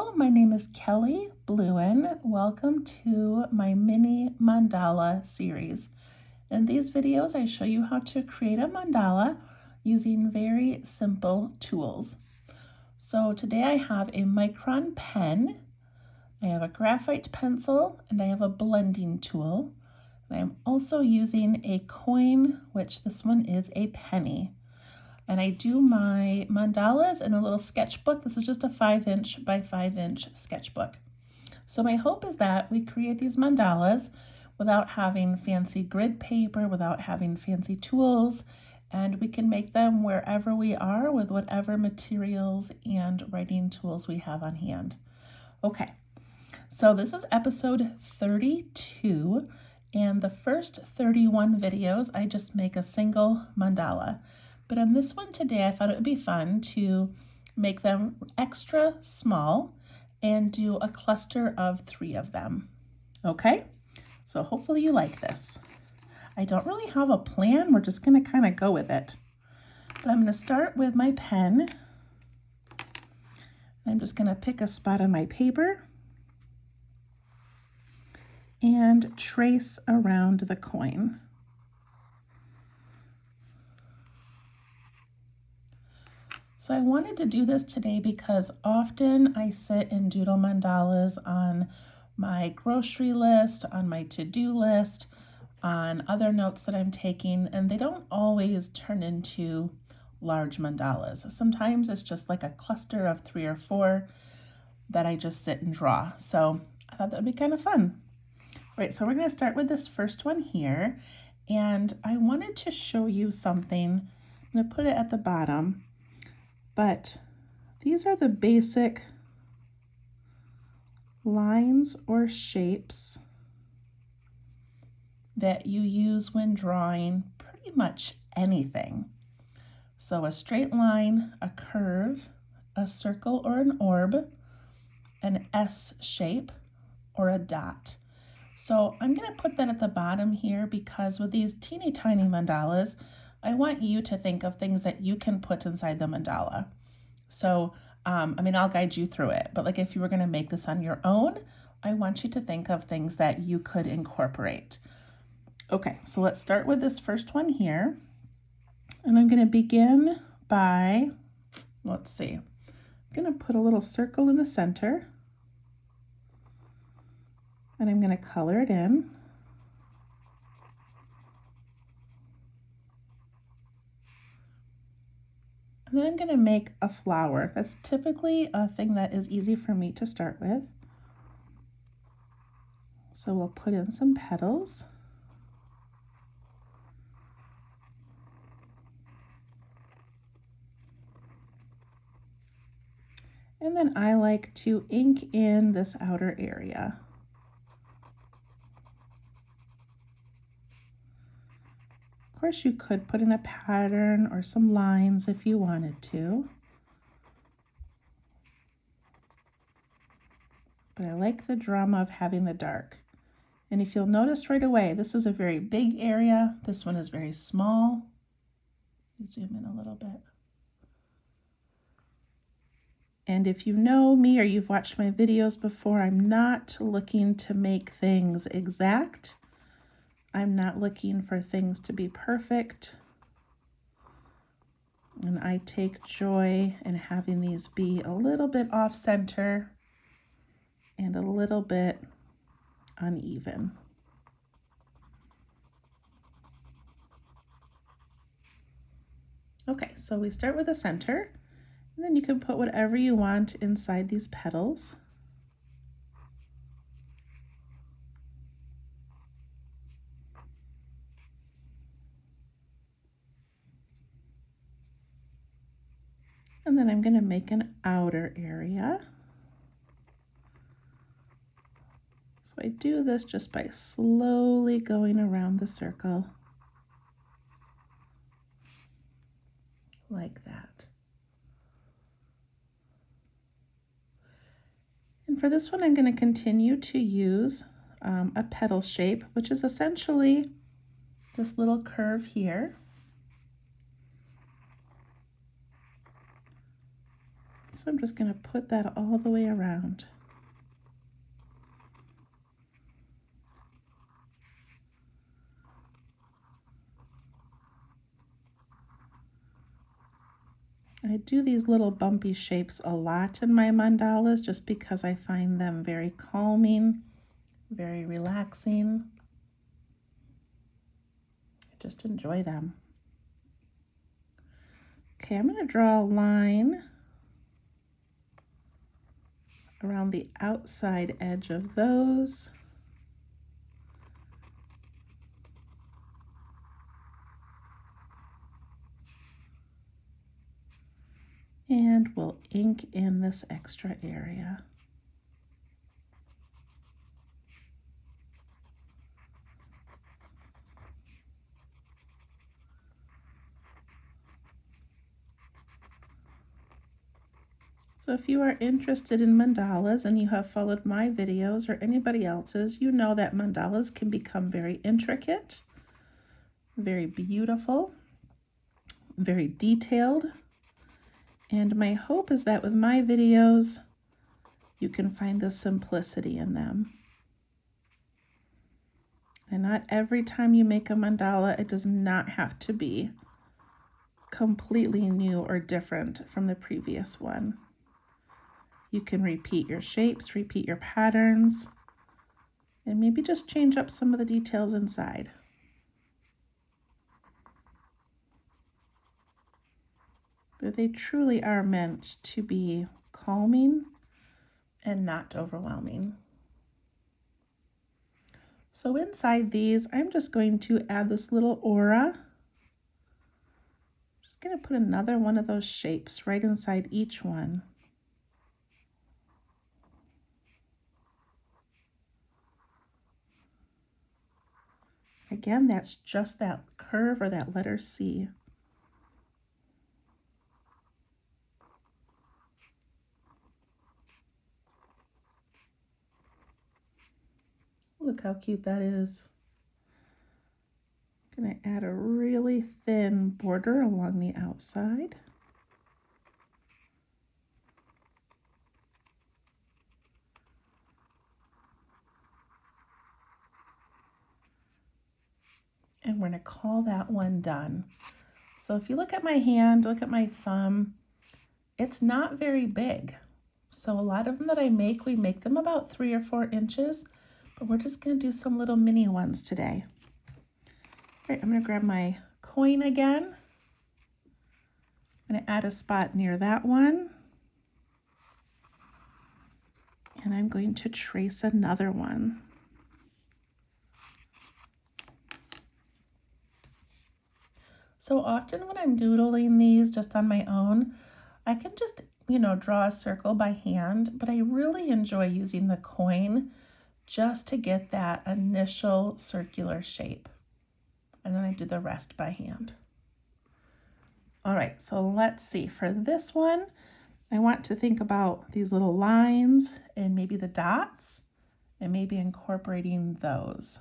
Hello, my name is Kelly Bluen. Welcome to my mini mandala series. In these videos, I show you how to create a mandala using very simple tools. So today I have a micron pen, I have a graphite pencil, and I have a blending tool. And I'm also using a coin, which this one is a penny. And I do my mandalas in a little sketchbook. This is just a 5" by 5" sketchbook. So my hope is that we create these mandalas without having fancy grid paper, without having fancy tools, and we can make them wherever we are with whatever materials and writing tools we have on hand. Okay, so this is episode 32, and the first 31 videos, I just make a single mandala. But on this one today, I thought it would be fun to make them extra small and do a cluster of 3 of them. Okay, so hopefully you like this. I don't really have a plan. We're just going to kind of go with it. But I'm going to start with my pen. I'm just going to pick a spot on my paper and trace around the coin. So I wanted to do this today because often I sit and doodle mandalas on my grocery list, on my to-do list, on other notes that I'm taking, and they don't always turn into large mandalas. Sometimes it's just like a cluster of 3 or 4 that I just sit and draw. So I thought that would be kind of fun. All right, so we're going to start with this first one here, and I wanted to show you something. I'm going to put it at the bottom. But these are the basic lines or shapes that you use when drawing pretty much anything. So a straight line, a curve, a circle or an orb, an S shape, or a dot. So I'm going to put that at the bottom here because with these teeny tiny mandalas, I want you to think of things that you can put inside the mandala. So, I'll guide you through it, but like if you were going to make this on your own, I want you to think of things that you could incorporate. Okay, so let's start with this first one here. And I'm going to begin by, let's see, I'm going to put a little circle in the center. And I'm going to color it in. And then I'm going to make a flower. That's typically a thing that is easy for me to start with. So we'll put in some petals. And then I like to ink in this outer area. Of course, you could put in a pattern or some lines if you wanted to. But I like the drama of having the dark. And if you'll notice right away, this is a very big area. This one is very small. Zoom in a little bit. And if you know me or you've watched my videos before, I'm not looking to make things exact. I'm not looking for things to be perfect. And I take joy in having these be a little bit off center and a little bit uneven. Okay, so we start with the center, and then you can put whatever you want inside these petals. And then I'm going to make an outer area. So I do this just by slowly going around the circle like that. And for this one, I'm going to continue to use a petal shape, which is essentially this little curve here. So I'm just going to put that all the way around. I do these little bumpy shapes a lot in my mandalas just because I find them very calming, very relaxing. I just enjoy them. Okay, I'm going to draw a line around the outside edge of those. And we'll ink in this extra area. So if you are interested in mandalas and you have followed my videos or anybody else's, you know that mandalas can become very intricate, very beautiful, very detailed. And my hope is that with my videos, you can find the simplicity in them. And not every time you make a mandala, it does not have to be completely new or different from the previous one. You can repeat your shapes, repeat your patterns, and maybe just change up some of the details inside. But they truly are meant to be calming and not overwhelming. So inside these, I'm just going to add this little aura. Just going to put another one of those shapes right inside each one. Again, that's just that curve or that letter C. Look how cute that is. I'm going to add a really thin border along the outside. And we're going to call that one done. So if you look at my hand, look at my thumb, it's not very big. So a lot of them that I make, we make them about 3 or 4 inches, but we're just going to do some little mini ones today. All right, I'm going to grab my coin again. I'm going to add a spot near that one. And I'm going to trace another one. So often when I'm doodling these just on my own, I can just, draw a circle by hand, but I really enjoy using the coin just to get that initial circular shape. And then I do the rest by hand. All right, so let's see. For this one, I want to think about these little lines and maybe the dots and maybe incorporating those.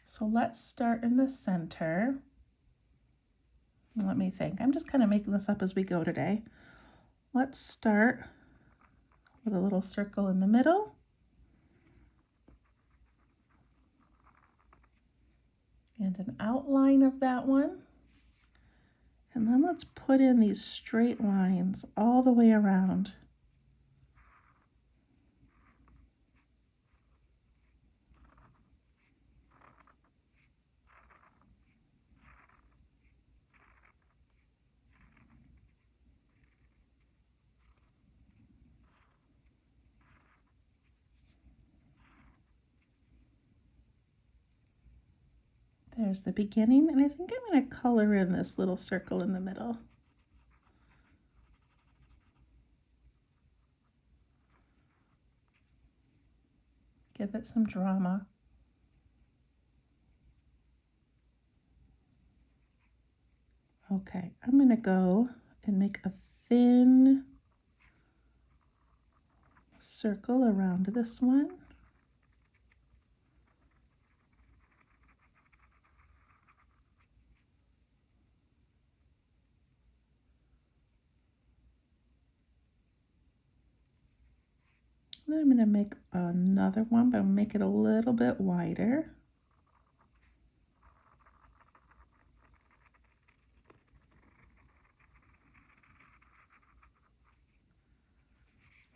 So let's start in the center. Let me think. I'm just kind of making this up as we go today. Let's start with a little circle in the middle. And an outline of that one. And then let's put in these straight lines all the way around. There's the beginning, and I think I'm going to color in this little circle in the middle. Give it some drama. Okay, I'm going to go and make a thin circle around this one. Then I'm going to make another one, but I'm going to make it a little bit wider.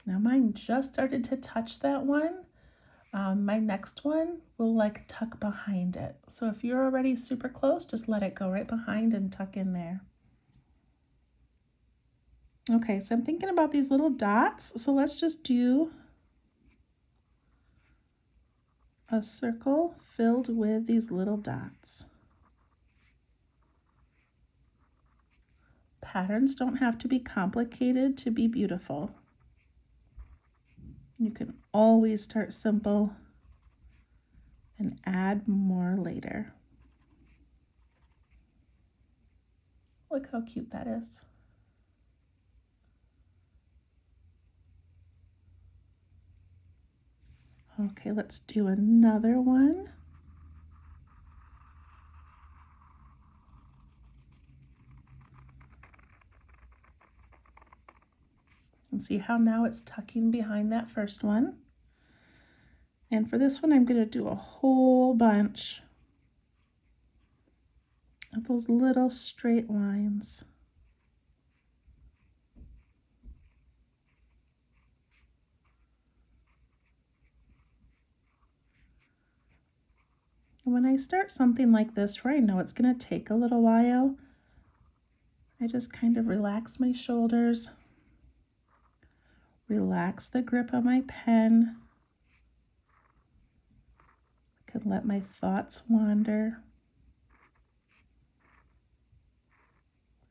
Now mine just started to touch that one. My next one will like tuck behind it. So if you're already super close, just let it go right behind and tuck in there. Okay, so I'm thinking about these little dots. So let's just do a circle filled with these little dots. Patterns don't have to be complicated to be beautiful. You can always start simple and add more later. Look how cute that is. Okay, let's do another one. And see how now it's tucking behind that first one. And for this one, I'm going to do a whole bunch of those little straight lines. And when I start something like this where I know it's going to take a little while, I just kind of relax my shoulders, relax the grip on my pen. I can let my thoughts wander.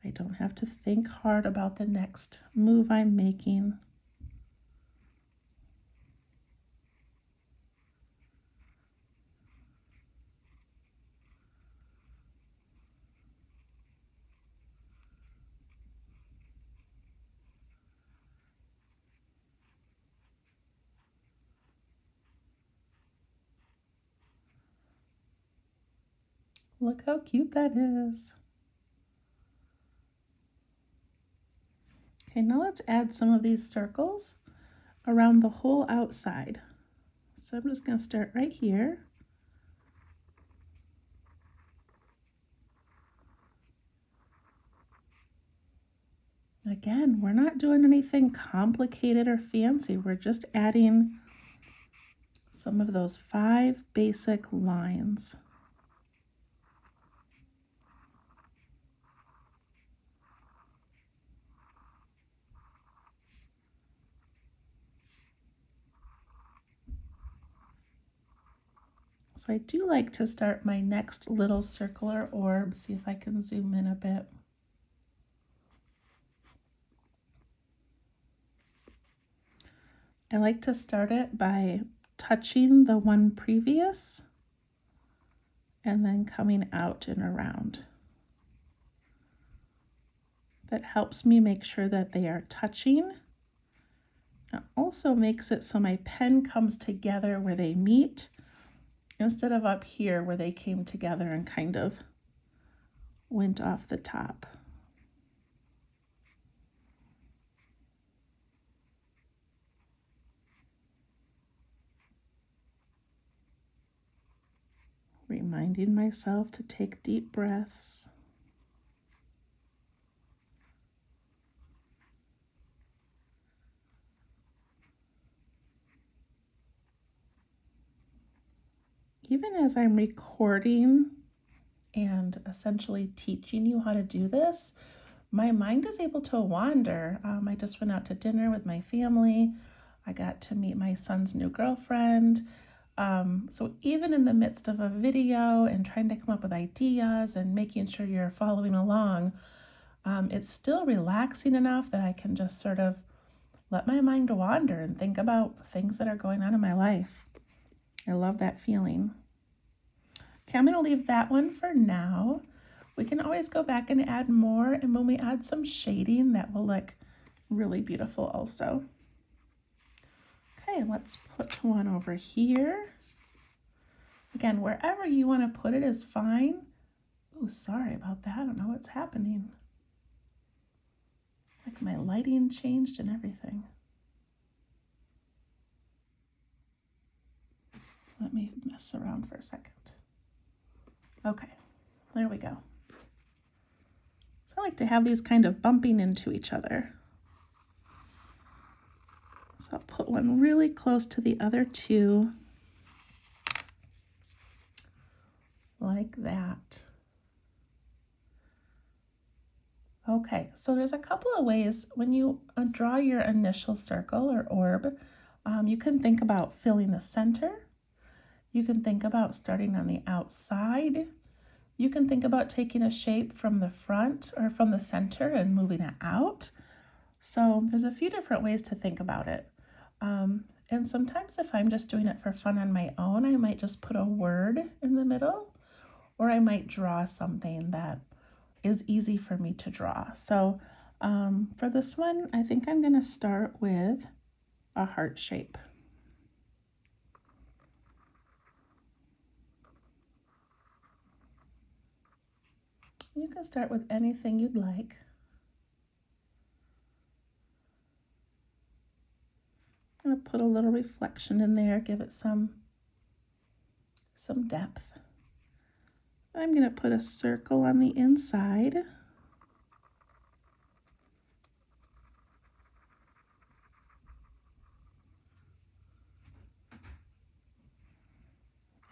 I don't have to think hard about the next move I'm making. Look how cute that is. Okay, now let's add some of these circles around the whole outside. So I'm just going to start right here. Again, we're not doing anything complicated or fancy. We're just adding some of those 5 basic lines. So I do like to start my next little circular orb. See if I can zoom in a bit. I like to start it by touching the one previous and then coming out and around. That helps me make sure that they are touching. It also makes it so my pen comes together where they meet instead of up here where they came together and kind of went off the top. Reminding myself to take deep breaths. Even as I'm recording and essentially teaching you how to do this, my mind is able to wander. I just went out to dinner with my family. I got to meet my son's new girlfriend. So even in the midst of a video and trying to come up with ideas and making sure you're following along, it's still relaxing enough that I can just sort of let my mind wander and think about things that are going on in my life. I love that feeling. Okay, I'm going to leave that one for now. We can always go back and add more, and when we add some shading, that will look really beautiful also. Okay, let's put one over here. Again, wherever you want to put it is fine. Oh, sorry about that. I don't know what's happening. Like my lighting changed and everything. Let me mess around for a second. Okay, there we go. So I like to have these kind of bumping into each other. So I'll put one really close to the other two, like that. Okay, so there's a couple of ways when you draw your initial circle or orb. You can think about filling the center. You can think about starting on the outside. You can think about taking a shape from the front or from the center and moving it out. So there's a few different ways to think about it. And sometimes if I'm just doing it for fun on my own, I might just put a word in the middle, or I might draw something that is easy for me to draw. So for this one, I think I'm going to start with a heart shape. You can start with anything you'd like. I'm going to put a little reflection in there, give it some depth. I'm going to put a circle on the inside.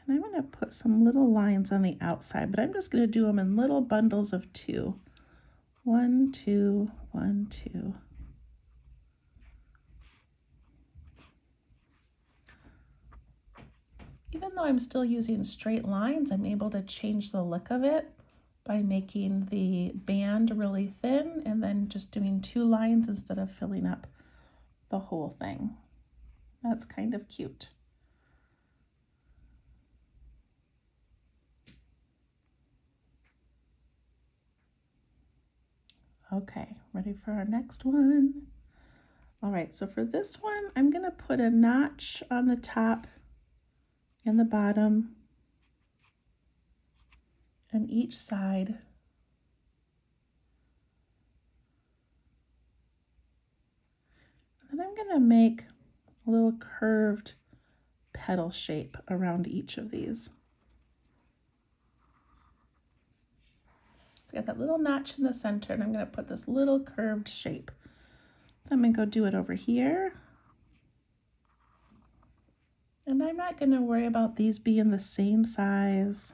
And I'm going to put some little lines on the outside, but I'm just going to do them in little bundles of 2. 1, 2, 1, 2. Even though I'm still using straight lines, I'm able to change the look of it by making the band really thin and then just doing 2 lines instead of filling up the whole thing. That's kind of cute. Okay, ready for our next one? All right, so for this one, I'm going to put a notch on the top and the bottom and each side. And then I'm going to make a little curved petal shape around each of these. So I got that little notch in the center, and I'm going to put this little curved shape. I'm going to go do it over here. And I'm not going to worry about these being the same size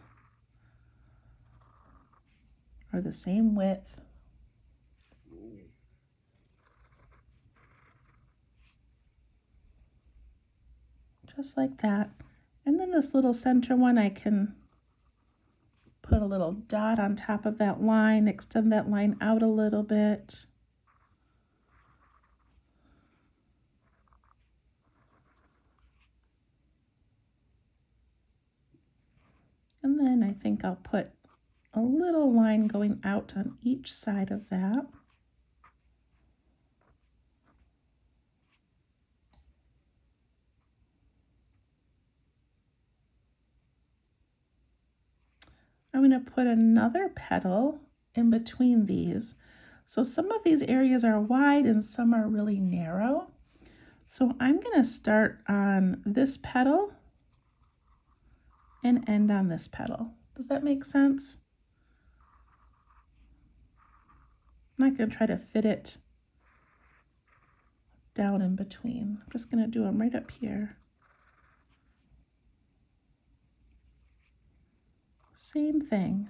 or the same width. Just like that. And then this little center one, I can put a little dot on top of that line, extend that line out a little bit. And then I think I'll put a little line going out on each side of that. I'm going to put another petal in between these. So some of these areas are wide and some are really narrow. So I'm going to start on this petal and end on this petal. Does that make sense? I'm not going to try to fit it down in between. I'm just going to do them right up here. Same thing.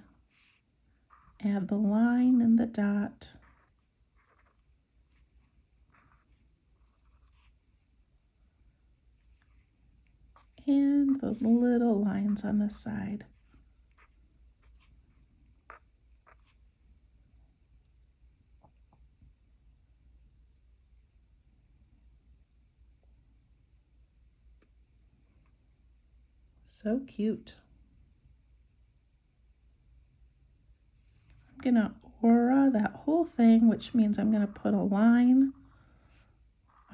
Add the line and the dot. And those little lines on the side. So cute. I'm gonna aura that whole thing, which means I'm gonna put a line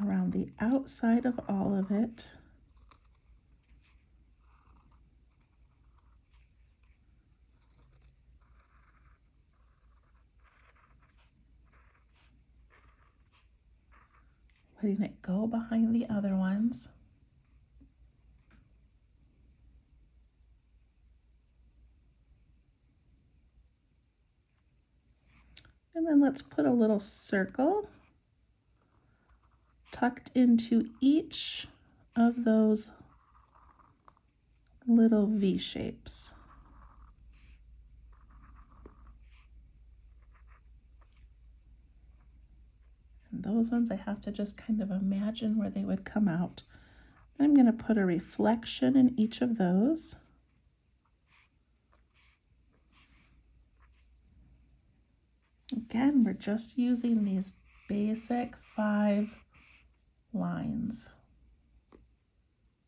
around the outside of all of it. Letting it go behind the other ones. And then let's put a little circle tucked into each of those little V shapes. And those ones I have to just kind of imagine where they would come out. I'm going to put a reflection in each of those. Again, we're just using these basic 5 lines.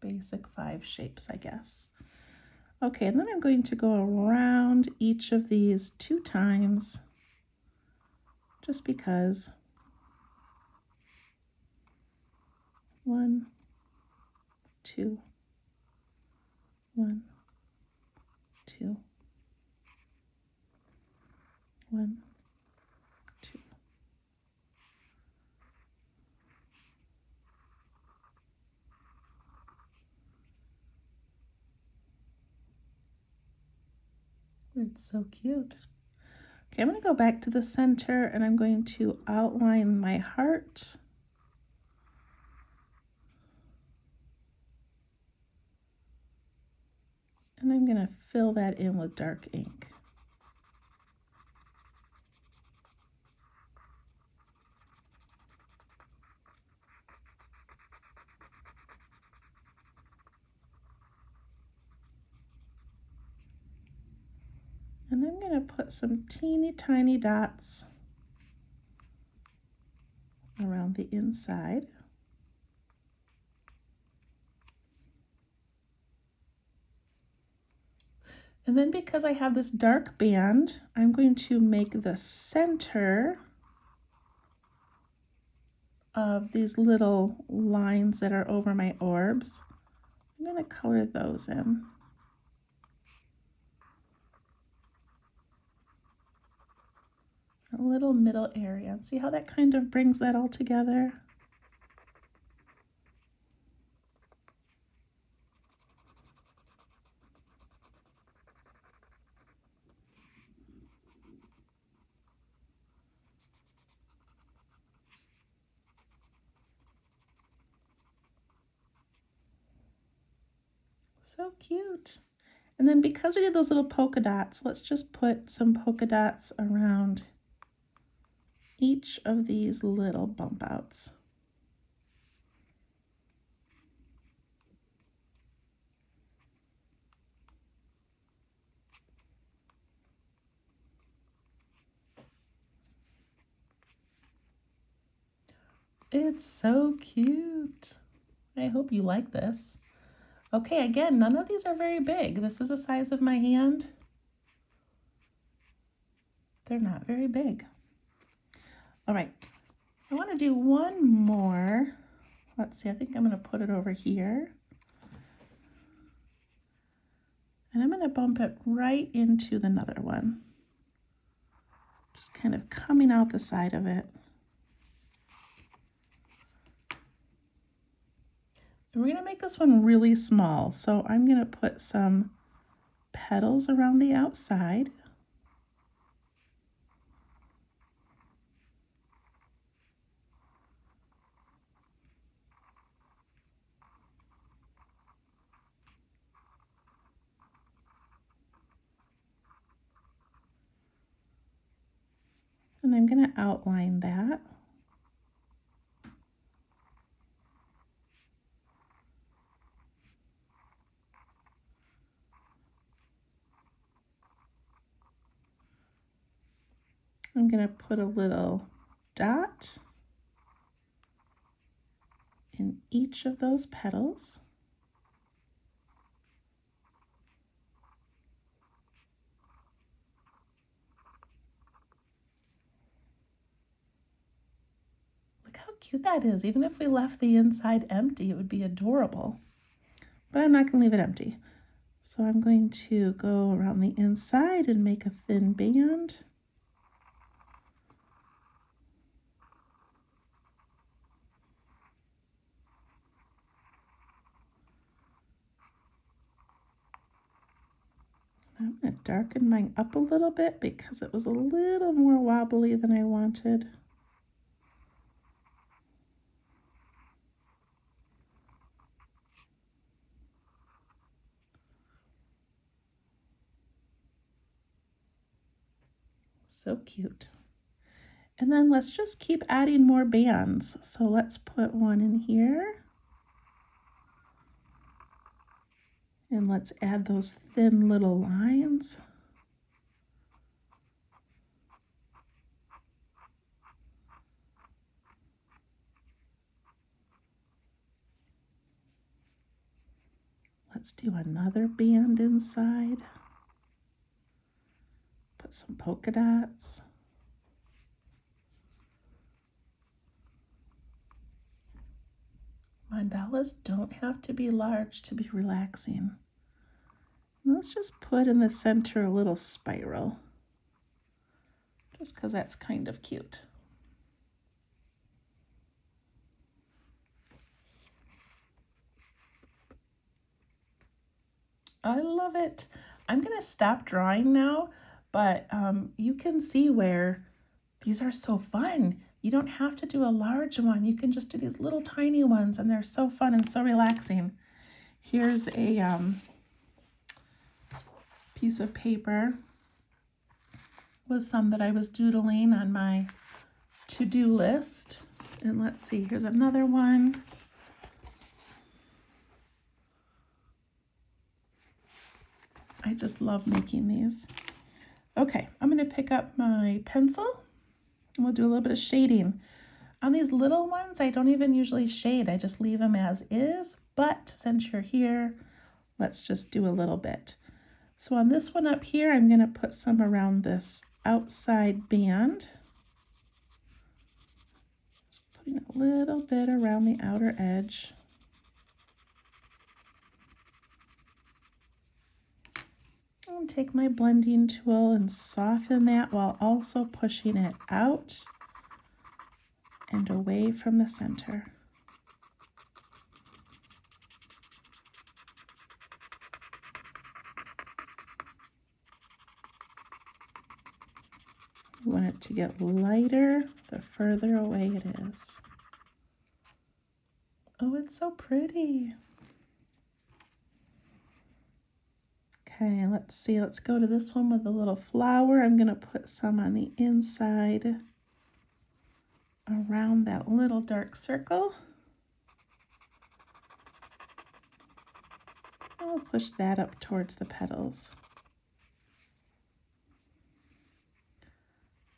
Basic 5 shapes, I guess. Okay, and then I'm going to go around each of these 2 times, just because. 1, 2, 1, 2, 1, 2. It's so cute. Okay, I'm going to go back to the center and I'm going to outline my heart. And I'm going to fill that in with dark ink. And I'm going to put some teeny tiny dots around the inside. And then because I have this dark band, I'm going to make the center of these little lines that are over my orbs. I'm going to color those in. A little middle area. And see how that kind of brings that all together? So cute. And then because we did those little polka dots, let's just put some polka dots around each of these little bump outs. It's so cute. I hope you like this. Okay, again, none of these are very big. This is the size of my hand. They're not very big. All right, I want to do one more. Let's see, I think I'm going to put it over here. And I'm going to bump it right into another one. Just kind of coming out the side of it. And we're going to make this one really small. So I'm going to put some petals around the outside. And I'm going to outline that. I'm going to put a little dot in each of those petals. Look how cute that is. Even if we left the inside empty, it would be adorable. But I'm not going to leave it empty. So I'm going to go around the inside and make a thin band. I'm going to darken mine up a little bit because it was a little more wobbly than I wanted. So cute. And then let's just keep adding more bands. So let's put one in here. And let's add those thin little lines. Let's do another band inside. Put some polka dots. Mandalas don't have to be large to be relaxing. Let's just put in the center a little spiral, just because that's kind of cute. I love it. I'm going to stop drawing now, but you can see where these are so fun. You don't have to do a large one. You can just do these little tiny ones, and they're so fun and so relaxing. Here's a piece of paper with some that I was doodling on my to-do list. And let's see, here's another one. I just love making these. Okay, I'm going to pick up my pencil and we'll do a little bit of shading. On these little ones, I don't even usually shade. I just leave them as is, but since you're here, let's just do a little bit. So on this one up here, I'm going to put some around this outside band. Just putting a little bit around the outer edge. I'll take my blending tool and soften that while also pushing it out and away from the center. You want it to get lighter the further away it is. Oh, it's so pretty. Okay, let's see. Let's go to this one with a little flower. I'm going to put some on the inside around that little dark circle. I'll push that up towards the petals.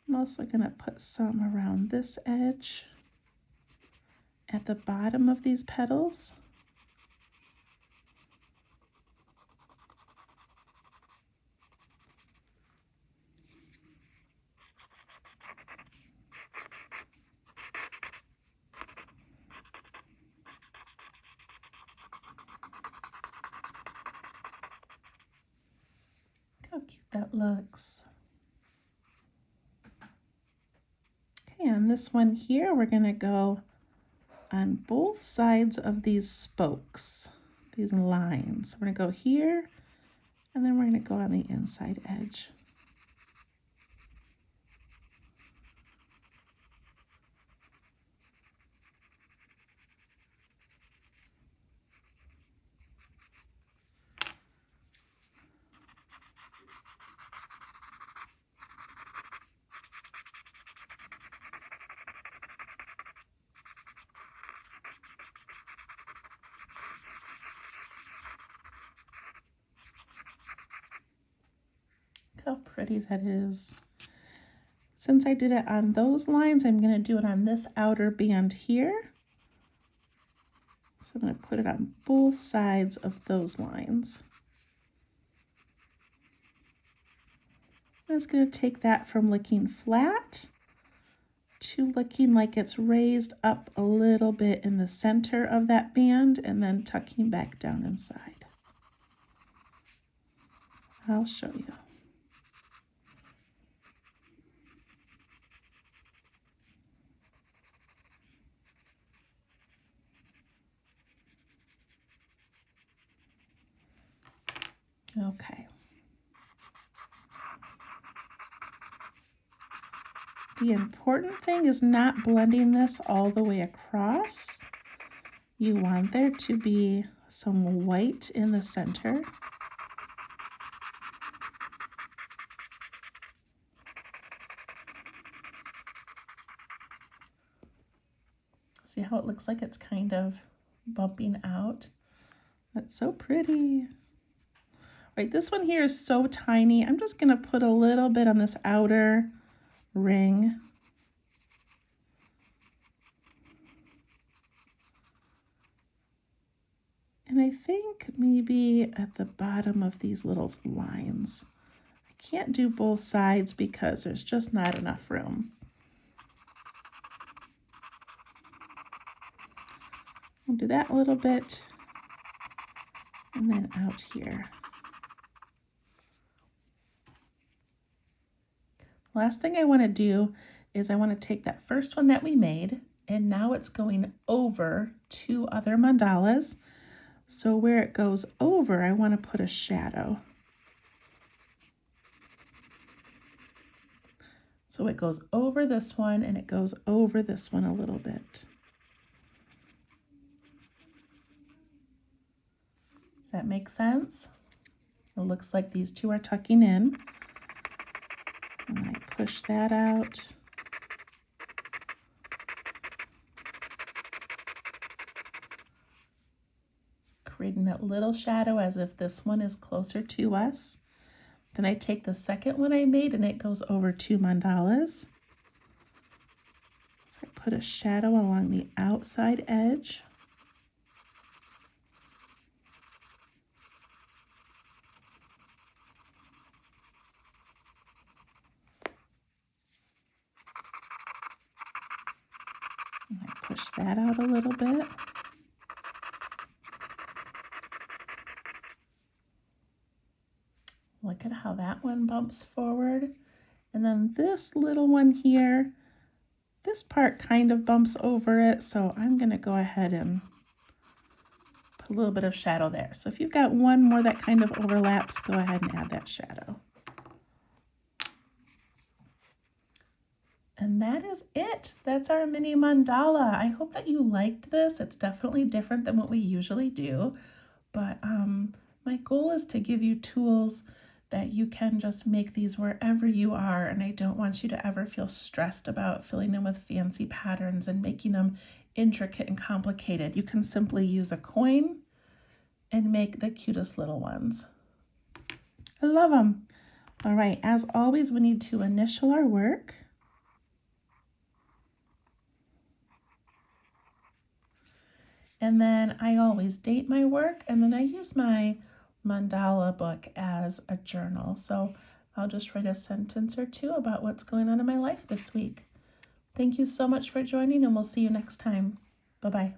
I'm also going to put some around this edge at the bottom of these petals. How cute that looks. Okay, on this one here, we're going to go on both sides of these spokes, these lines. We're going to go here, and then we're going to go on the inside edge. How pretty that is. Since I did it on those lines, I'm going to do it on this outer band here. So I'm going to put it on both sides of those lines. I'm just going to take that from looking flat to looking like it's raised up a little bit in the center of that band and then tucking back down inside. I'll show you. Okay. The important thing is not blending this all the way across. You want there to be some white in the center. See how it looks like it's kind of bumping out? That's so pretty. Right, this one here is so tiny. I'm just gonna put a little bit on this outer ring. And I think maybe at the bottom of these little lines. I can't do both sides because there's just not enough room. I'll do that a little bit, and then out here. Last thing I want to do is I want to take that first one that we made, and now it's going over 2 other mandalas. So where it goes over, I want to put a shadow. So it goes over this one, and it goes over this one a little bit. Does that make sense? It looks like these two are tucking in. And I push that out. Creating that little shadow as if this one is closer to us. Then I take the second one I made and it goes over 2 mandalas. So I put a shadow along the outside edge. And I push that out a little bit. Look at how that one bumps forward. And then this little one here, this part kind of bumps over it, so I'm going to go ahead and put a little bit of shadow there. So if you've got one more that kind of overlaps, go ahead and add that shadow. And that is it. That's our mini mandala. I hope that you liked this. It's definitely different than what we usually do, but my goal is to give you tools that you can just make these wherever you are, and I don't want you to ever feel stressed about filling in with fancy patterns and making them intricate and complicated. You can simply use a coin and make the cutest little ones. I love them. All right, as always, we need to initial our work. And then I always date my work, and then I use my mandala book as a journal. So I'll just write a sentence or two about what's going on in my life this week. Thank you so much for joining, and we'll see you next time. Bye-bye.